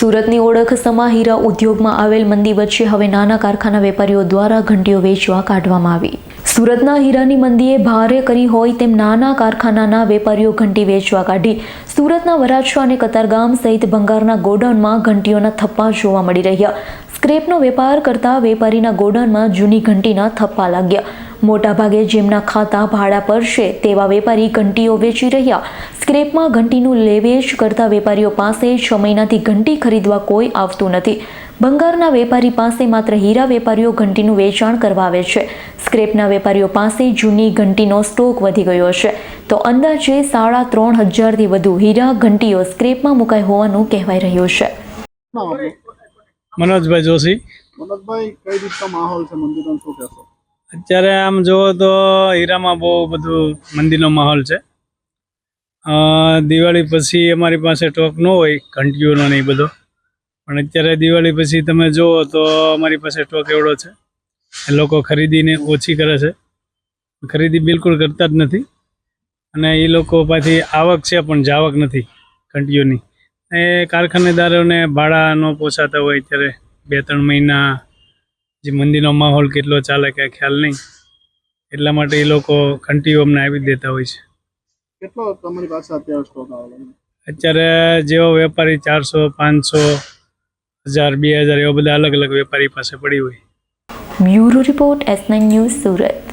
સુરતની ઓળખ સમા હીરા ઉદ્યોગમાં આવેલ મંદી વચ્ચે હવે નાના કારખાના વેપારીઓ દ્વારા ઘંટીઓ વેચવા કાઢવામાં આવી। સુરતના હીરાની મંદીએ ભારે કરી હોય તેમ નાના કારખાનાના વેપારીઓ ઘંટી વેચવા કાઢી સુરતના વરાછા અને કતારગામ સહિત ભંગારના ગોડાઉનમાં ઘંટીઓના થપ્પા જોવા મળી રહ્યા। સ્ક્રેપનો વેપાર કરતા વેપારીના ગોડાઉનમાં જૂની ઘંટીના થપ્પા લાગ્યા। મોટાભાગે જેમના ખાતા ભાડા પર છે તેવા વેપારી ઘંટીઓ વેચી રહ્યા। સ્ક્રેપમાં ઘંટીનું લેવેચ કરતા વેપારીઓ પાસે 6 મહિનાથી ઘંટી ખરીદવા કોઈ આવતું નથી। ભંગારના વેપારી પાસે માત્ર હીરા વેપારીઓ ઘંટીનું વેચાણ કરવા આવે છે। સ્ક્રેપના વેપારીઓ પાસે જૂની ઘંટીનો સ્ટોક વધી ગયો છે, તો અંદાજે 3500થી વધુ હીરા ઘંટીઓ સ્ક્રેપમાં મુકાઈ હોવાનું કહેવાય રહ્યું છે। मनोजभाई जोशी। मनोजभाई कई રીતનો માહોલ છે મંદિરનો, શું કહેશો? અત્યારે આમ જોવો તો હીરામાં બહુ બધું મંદીનો માહોલ છે। દિવાળી પછી અમારી પાસે સ્ટોક ન હોય ઘંટીઓનો ને એ બધો, પણ અત્યારે દિવાળી પછી તમે જુઓ તો અમારી પાસે સ્ટોક એવડો છે। એ લોકો ખરીદીને ઓછી કરે છે, ખરીદી બિલકુલ કરતા જ નથી, અને એ લોકો પાછી આવક છે પણ જાવક નથી ઘંટીઓની। એ કારખાનેદારોને ભાડા ન પોસાતા હોય ત્યારે 2-3 મહિના જે મંદીનો માહોલ કેટલો ચાલે કે ખ્યાલ નહીં, એટલા માટે એ લોકો ઘંટીઓ અમને આપી દેતા હોય છે। કેટલો તમારી પાસે અત્યારે સ્ટોક આવેલો? અત્યારે જેવો વેપારી 400, 500, 1000, 2000 એવા બધા અલગ અલગ વેપારી પાસે પડી હોય। Bureau report S9 news Surat.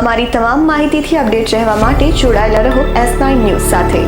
અમારી તમામ માહિતીથી અપડેટ રહેવા માટે જોડાયેલા રહો S9 ન્યૂઝ સાથે।